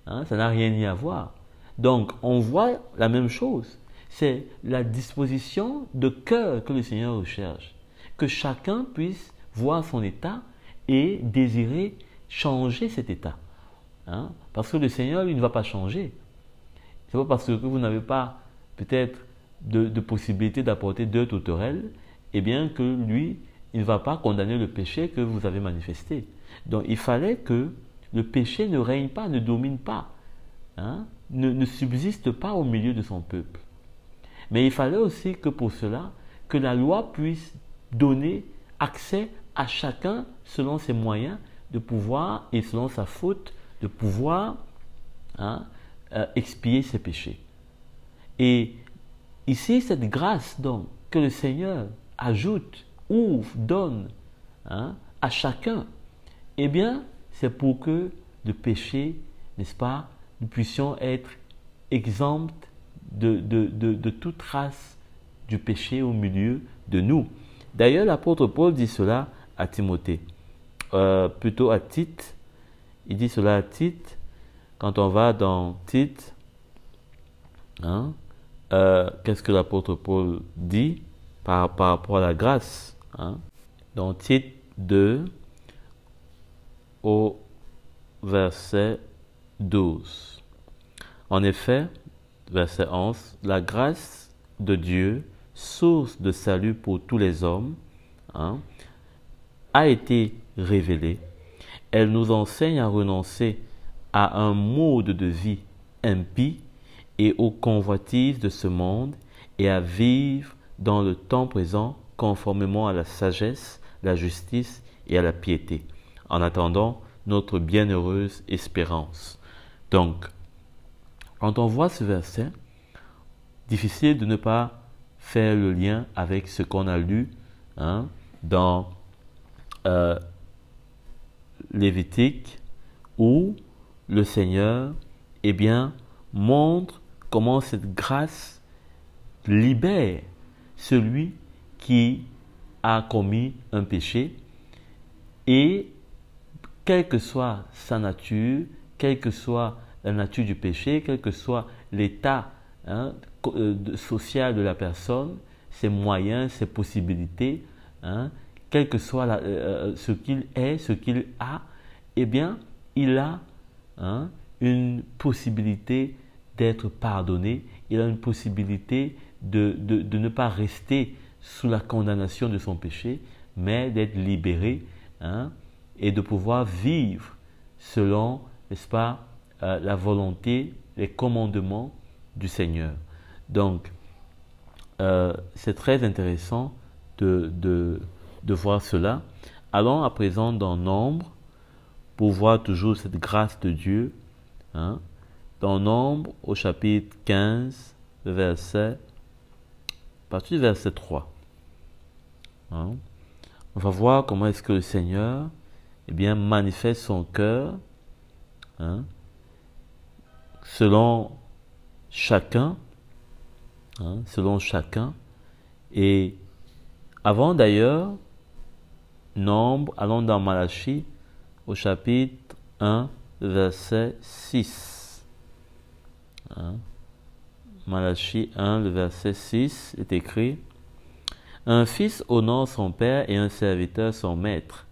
Ça n'a rien à voir. Donc, on voit la même chose. C'est la disposition de cœur que le Seigneur recherche. Que chacun puisse voir son état et désirer changer cet état. Parce que le Seigneur, lui, ne va pas changer. Ce n'est pas parce que vous n'avez pas peut-être de possibilité d'apporter 2 tourterelles, eh bien que lui, il ne va pas condamner le péché que vous avez manifesté. Donc, il fallait que le péché ne règne pas, ne domine pas, ne subsiste pas au milieu de son peuple. Mais il fallait aussi que pour cela, que la loi puisse donner accès à chacun selon ses moyens de pouvoir et selon sa faute de pouvoir expier ses péchés. Et ici, cette grâce donc que le Seigneur ajoute, ouvre, donne à chacun, eh bien, c'est pour que le péché, n'est-ce pas, nous puissions être exempts de toute trace du péché au milieu de nous. D'ailleurs, l'apôtre Paul dit cela à Timothée, plutôt à Tite. Il dit cela à Tite, quand on va dans Tite, qu'est-ce que l'apôtre Paul dit par rapport à la grâce Dans Tite 2, au verset 12. En effet, verset 11, la grâce de Dieu, source de salut pour tous les hommes, a été révélée. Elle nous enseigne à renoncer à un mode de vie impie et aux convoitises de ce monde et à vivre dans le temps présent conformément à la sagesse, la justice et à la piété, en attendant notre bienheureuse espérance. Donc, quand on voit ce verset, difficile de ne pas faire le lien avec ce qu'on a lu dans Lévitique, où le Seigneur montre comment cette grâce libère celui qui a commis un péché, et quelle que soit sa nature, quelle que soit la nature du péché, quel que soit l'état social de la personne, ses moyens, ses possibilités, quel que soit ce qu'il est, ce qu'il a, eh bien, il a une possibilité d'être pardonné, il a une possibilité de ne pas rester sous la condamnation de son péché, mais d'être libéré et de pouvoir vivre selon, n'est-ce pas, la volonté, les commandements du Seigneur. Donc, c'est très intéressant de voir cela. Allons à présent dans Nombre pour voir toujours cette grâce de Dieu. Dans Nombre, au chapitre 15, à partir du verset 3. On va voir comment est-ce que le Seigneur manifeste son cœur selon chacun, selon chacun. Et avant d'ailleurs, nombre, allons dans Malachie au chapitre 1, verset 6. Malachie 1, le verset 6 est écrit: un fils honore son père et un serviteur son maître.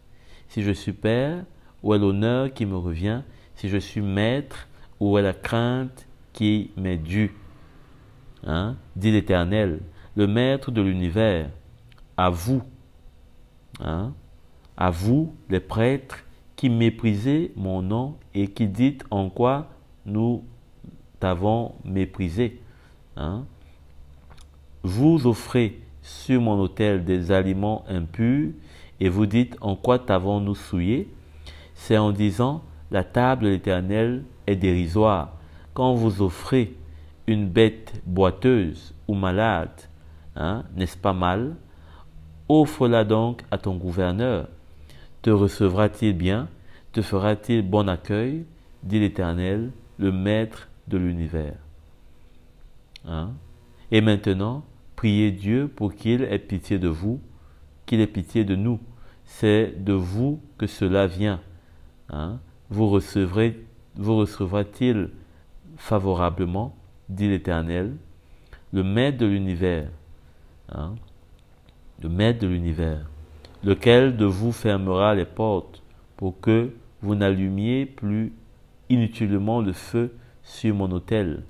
Si je suis père, où est l'honneur qui me revient? Si je suis maître, où est la crainte qui m'est due? Dit l'Éternel, le maître de l'univers, à vous, à vous les prêtres qui méprisez mon nom et qui dites en quoi nous t'avons méprisé. Vous offrez sur mon autel des aliments impurs et vous dites en quoi t'avons-nous souillé? C'est en disant la table de l'Éternel est dérisoire. Quand vous offrez une bête boiteuse ou malade, n'est-ce pas mal? Offre-la donc à ton gouverneur. Te recevra-t-il bien? Te fera-t-il bon accueil? Dit l'Éternel, le maître de l'univers. Et maintenant, priez Dieu pour qu'il ait pitié de vous, qu'il ait pitié de nous. C'est de vous que cela vient. Vous recevra-t-il favorablement, dit l'Éternel, le maître de l'univers, le maître de l'univers, lequel de vous fermera les portes pour que vous n'allumiez plus inutilement le feu sur mon autel.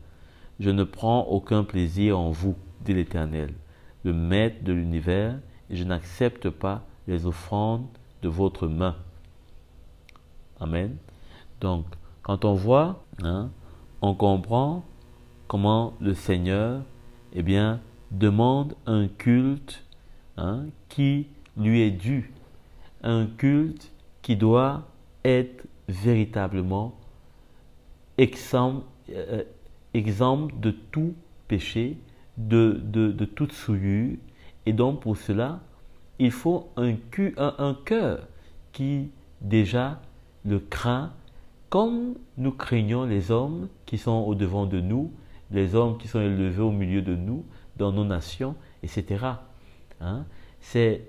Je ne prends aucun plaisir en vous, dit l'Éternel, le maître de l'univers, et je n'accepte pas les offrandes de votre main. Amen. Donc, quand on voit, on comprend comment le Seigneur, demande un culte qui lui est dû, un culte qui doit être véritablement exempt de tout péché, de toute souillure. Et donc pour cela, il faut un cœur qui déjà le craint, comme nous craignons les hommes qui sont au-devant de nous, les hommes qui sont élevés au milieu de nous, dans nos nations, etc. C'est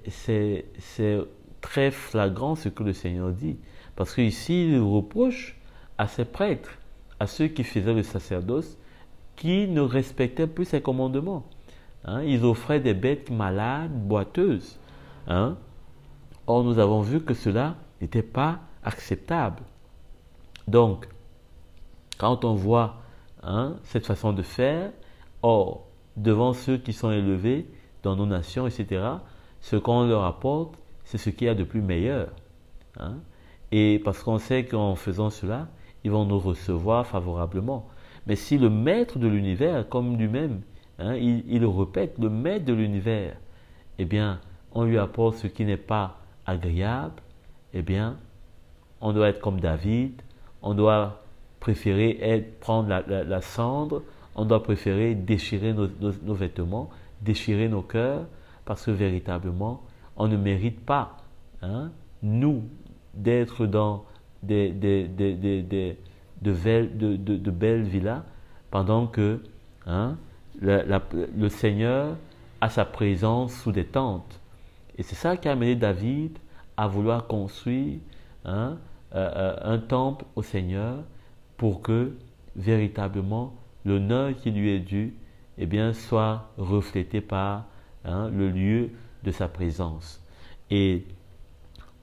très flagrant ce que le Seigneur dit. Parce qu'ici, il reproche à ses prêtres, à ceux qui faisaient le sacerdoce, qui ne respectaient plus ses commandements. Ils offraient des bêtes malades, boiteuses. Or, nous avons vu que cela n'était pas acceptable. Donc, quand on voit cette façon de faire, or, devant ceux qui sont élevés dans nos nations, etc., ce qu'on leur apporte, c'est ce qu'il y a de plus meilleur. Et parce qu'on sait qu'en faisant cela, ils vont nous recevoir favorablement. Mais si le maître de l'univers, comme lui-même, il le répète, le maître de l'univers, on lui apporte ce qui n'est pas agréable, on doit être comme David, on doit préférer prendre la cendre, on doit préférer déchirer nos vêtements, déchirer nos cœurs, parce que véritablement, on ne mérite pas, nous, d'être dans de belles villas, pendant que le Seigneur a sa présence sous des tentes. Et c'est ça qui a amené David à vouloir construire un temple au Seigneur pour que véritablement l'honneur qui lui est dû soit reflété par le lieu de sa présence. Et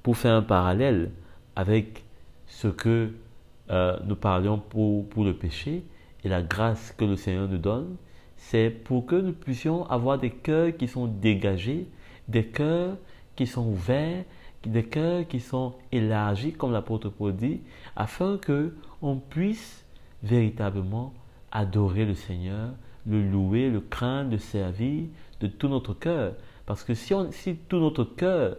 pour faire un parallèle avec ce que nous parlions pour le péché et la grâce que le Seigneur nous donne, c'est pour que nous puissions avoir des cœurs qui sont dégagés, des cœurs qui sont ouverts, des cœurs qui sont élargis, comme l'apôtre Paul dit, afin qu'on puisse véritablement adorer le Seigneur, le louer, le craindre, le servir de tout notre cœur. Parce que si tout notre cœur,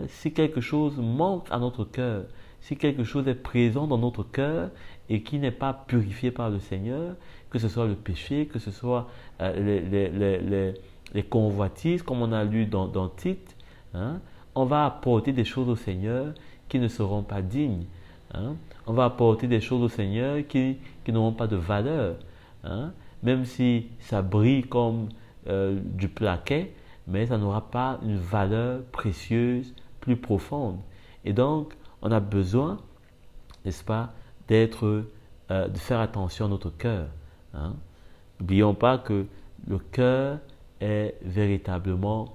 si quelque chose manque à notre cœur, si quelque chose est présent dans notre cœur et qui n'est pas purifié par le Seigneur, que ce soit le péché, que ce soit les convoitises, comme on a lu dans Tite, on va apporter des choses au Seigneur qui ne seront pas dignes. Hein. On va apporter des choses au Seigneur qui n'auront pas de valeur. Hein. Même si ça brille comme du plaquet, mais ça n'aura pas une valeur précieuse, plus profonde. Et donc, on a besoin, n'est-ce pas, de faire attention à notre cœur. Hein. N'oublions pas que le cœur est véritablement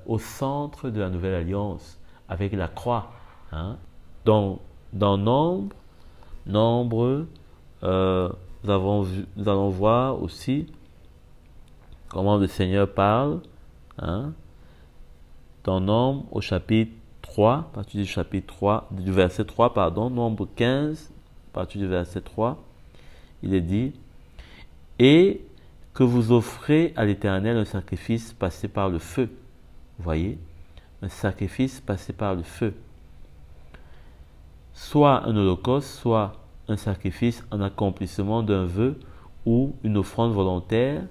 au centre de la nouvelle alliance avec la croix. Hein. Dans Nombre, nous allons voir aussi comment le Seigneur parle. Hein. Dans Nombre au chapitre 3, à partir du chapitre 3, du verset 3, pardon, Nombre 15, à partir du verset 3, il est dit: et que vous offrez à l'Éternel un sacrifice passé par le feu. Vous voyez, un sacrifice passé par le feu. Soit un holocauste, soit un sacrifice en accomplissement d'un vœu ou une offrande volontaire.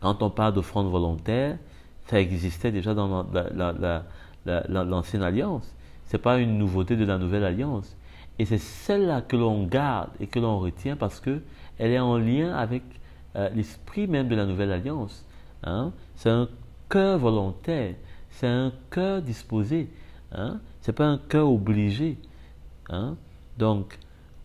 Quand on parle d'offrande volontaire, ça existait déjà dans l'ancienne alliance. Ce n'est pas une nouveauté de la nouvelle alliance. Et c'est celle-là que l'on garde et que l'on retient parce qu'elle est en lien avec l'esprit même de la nouvelle alliance. Hein? C'est un cœur volontaire, c'est un cœur disposé. Hein? Ce n'est pas un cœur obligé. Hein? Donc,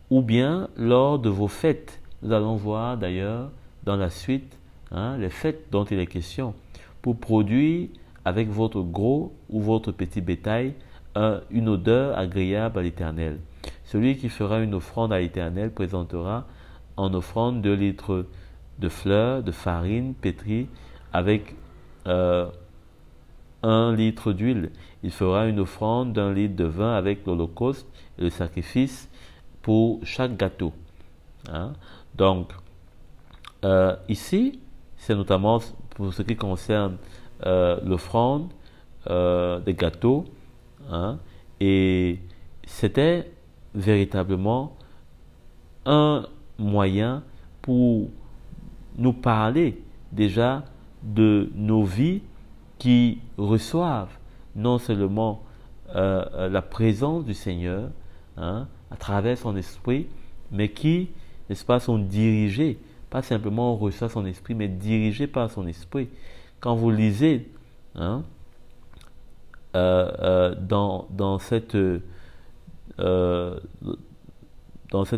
ou bien lors de vos fêtes. Nous allons voir d'ailleurs dans la suite les fêtes dont il est question. Pour produire avec votre gros ou votre petit bétail une odeur agréable à l'Éternel. Celui qui fera une offrande à l'Éternel présentera en offrande 2 litres de fleurs de farine pétrie avec 1 litre d'huile. Il fera une offrande d'1 litre de vin avec l'holocauste et le sacrifice pour chaque gâteau. Hein? Donc, ici, c'est notamment pour ce qui concerne l'offrande des gâteaux. Hein? Et c'était véritablement un moyen pour nous parler déjà de nos vies qui reçoivent non seulement la présence du Seigneur à travers son esprit, mais qui, n'est-ce pas, sont dirigées, pas simplement on reçoit son esprit, mais dirigées par son esprit. Quand vous lisez dans cette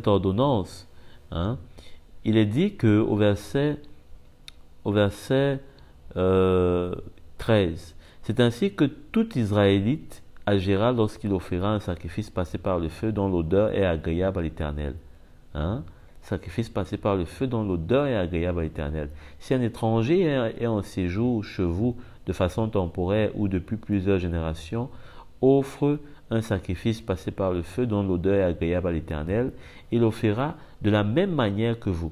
ordonnance, il est dit que au verset 13, c'est ainsi que tout Israélite agira lorsqu'il offrira un sacrifice passé par le feu dont l'odeur est agréable à l'Éternel. Sacrifice passé par le feu dont l'odeur est agréable à l'Éternel. Si un étranger est en séjour chez vous de façon temporaire ou depuis plusieurs générations, offre un sacrifice passé par le feu dont l'odeur est agréable à l'Éternel, il offrira de la même manière que vous.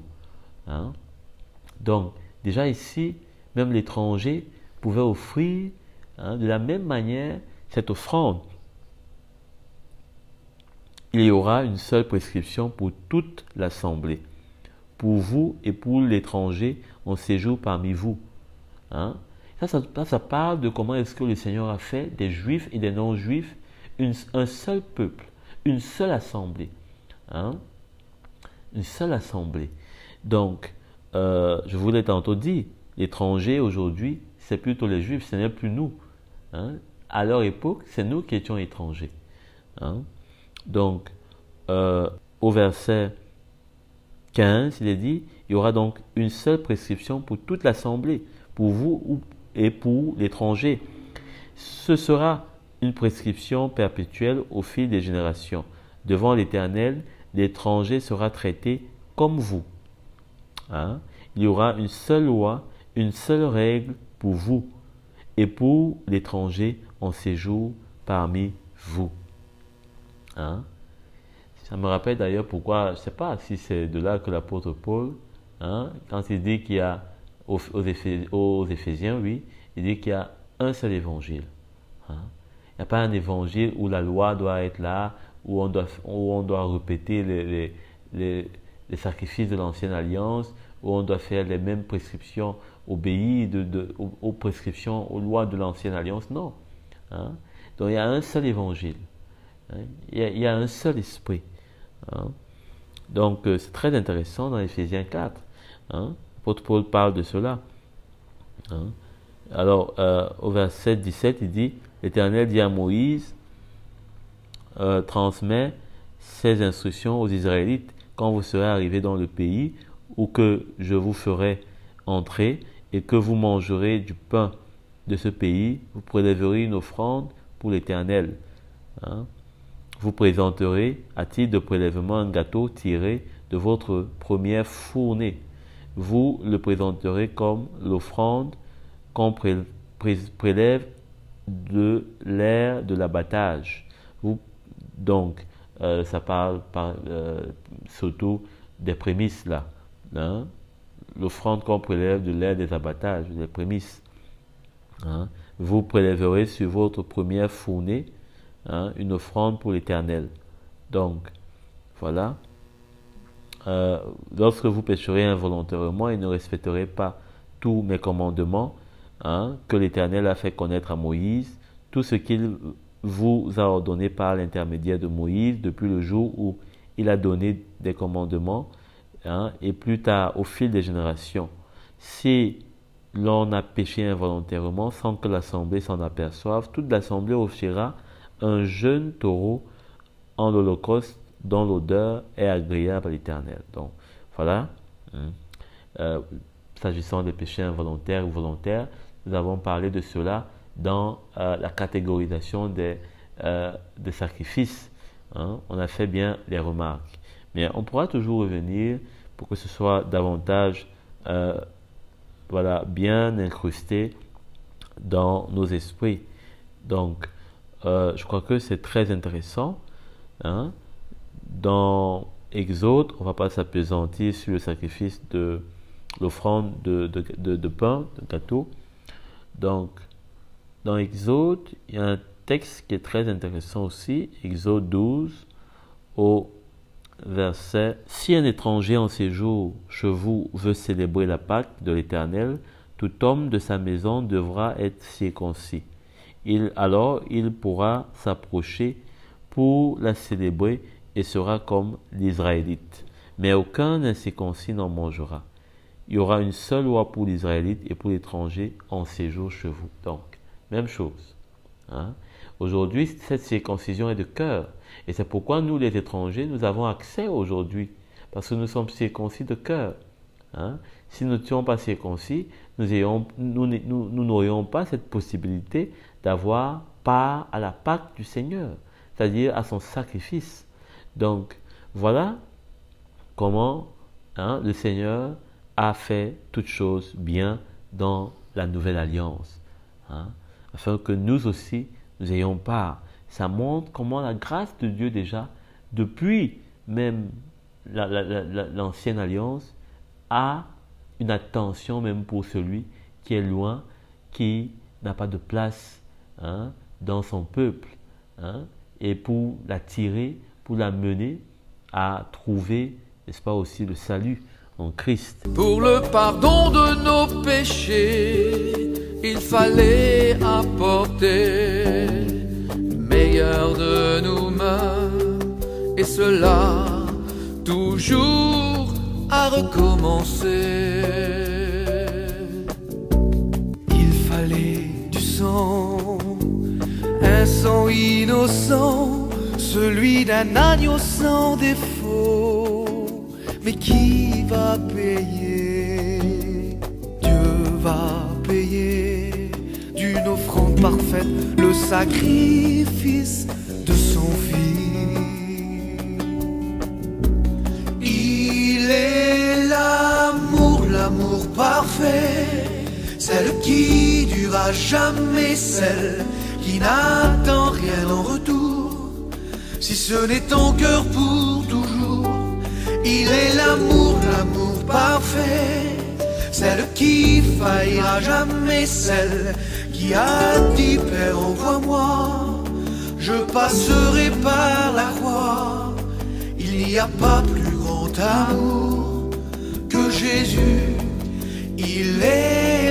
Donc, déjà ici, même l'étranger pouvait offrir de la même manière cette offrande. Il y aura une seule prescription pour toute l'assemblée, pour vous et pour l'étranger en séjour parmi vous. Ça parle de comment est-ce que le Seigneur a fait des Juifs et des non-Juifs un seul peuple, une seule assemblée. Une seule assemblée. Donc, je vous l'ai tantôt dit, l'étranger aujourd'hui, c'est plutôt les Juifs, ce n'est plus nous. À leur époque, c'est nous qui étions étrangers. Donc, au verset 15, il est dit, il y aura donc une seule prescription pour toute l'assemblée, pour vous et pour l'étranger. Ce sera une prescription perpétuelle au fil des générations. Devant l'Éternel, l'étranger sera traité comme vous. Il y aura une seule loi, une seule règle pour vous et pour l'étranger en séjour parmi vous. Ça me rappelle d'ailleurs pourquoi, je ne sais pas si c'est de là que l'apôtre Paul, quand il dit qu'il y a aux Éphésiens, oui, il dit qu'il y a un seul évangile. Il n'y a pas un évangile où la loi doit être là, où on doit répéter les sacrifices de l'ancienne alliance, où on doit faire les mêmes prescriptions, obéir aux prescriptions, aux lois de l'ancienne alliance. Non. Donc il y a un seul évangile. Hein. Il y a un seul esprit. Hein. Donc, c'est très intéressant dans Éphésiens 4. Hein. L'apôtre Paul parle de cela. Hein. Alors, au verset 17, il dit, l'Éternel dit à Moïse, transmet ses instructions aux Israélites quand vous serez arrivés dans le pays où que je vous ferai entrer et que vous mangerez du pain de ce pays, vous prélèverez une offrande pour l'Éternel. Hein. Vous présenterez à titre de prélèvement un gâteau tiré de votre première fournée. Vous le présenterez comme l'offrande qu'on prélève de l'air de l'abattage. Donc, ça parle surtout des prémices là. Hein? L'offrande qu'on prélève de l'air des abattages, des prémices. Hein? Vous prélèverez sur votre première fournée, hein, une offrande pour l'Éternel. Donc, voilà. Lorsque vous pécherez involontairement et ne respecterez pas tous mes commandements, hein, que l'Éternel a fait connaître à Moïse, tout ce qu'il vous a ordonné par l'intermédiaire de Moïse depuis le jour où il a donné des commandements, hein, et plus tard au fil des générations. Si l'on a péché involontairement sans que l'assemblée s'en aperçoive, toute l'assemblée offrira un jeune taureau en holocauste dont l'odeur est agréable à l'Éternel. Donc voilà. S'agissant des péchés involontaires ou volontaires, nous avons parlé de cela dans la catégorisation des sacrifices. Hein. On a fait bien les remarques. Mais on pourra toujours revenir pour que ce soit davantage voilà, bien incrusté dans nos esprits. Donc, je crois que c'est très intéressant. Hein. Dans Exode, on ne va pas s'appesantir sur le sacrifice de l'offrande de pain, de gâteau. Donc, dans Exode, il y a un texte qui est très intéressant aussi, Exode 12, au verset « Si un étranger en séjour chez vous veut célébrer la Pâque de l'Éternel, tout homme de sa maison devra être circoncis. Alors il pourra s'approcher pour la célébrer et sera comme l'Israélite. Mais aucun incirconcis n'en mangera. Il y aura une seule loi pour l'Israélite et pour l'étranger en séjour chez vous. » Donc, même chose. Hein? Aujourd'hui, cette circoncision est de cœur. Et c'est pourquoi nous, les étrangers, nous avons accès aujourd'hui. Parce que nous sommes circoncis de cœur. Hein? Si nous n'étions pas circoncis, nous n'aurions pas cette possibilité d'avoir part à la Pâque du Seigneur, c'est-à-dire à son sacrifice. Donc, voilà comment, hein, le Seigneur a fait toutes choses bien dans la nouvelle alliance. Hein? Afin que nous aussi, nous ayons part. Ça montre comment la grâce de Dieu déjà, depuis même l'ancienne alliance, a une attention même pour celui qui est loin, qui n'a pas de place, hein, dans son peuple, hein, et pour l'attirer, pour la mener à trouver, n'est-ce pas, aussi le salut en Christ. Pour le pardon de nos péchés, il fallait apporter le meilleur de nous-mêmes, et cela toujours à recommencer. Il fallait du sang, un sang innocent, celui d'un agneau sans défaut. Mais qui va payer? Dieu va payer d'une offrande parfaite le sacrifice de son Fils. Il est l'amour, l'amour parfait, celle qui dure à jamais, celle qui n'attend rien en retour, si ce n'est ton cœur pour toujours. Il est l'amour, l'amour parfait, celle qui faillira jamais, celle qui a dit Père envoie-moi, je passerai par la croix. Il n'y a pas plus grand amour que Jésus, il est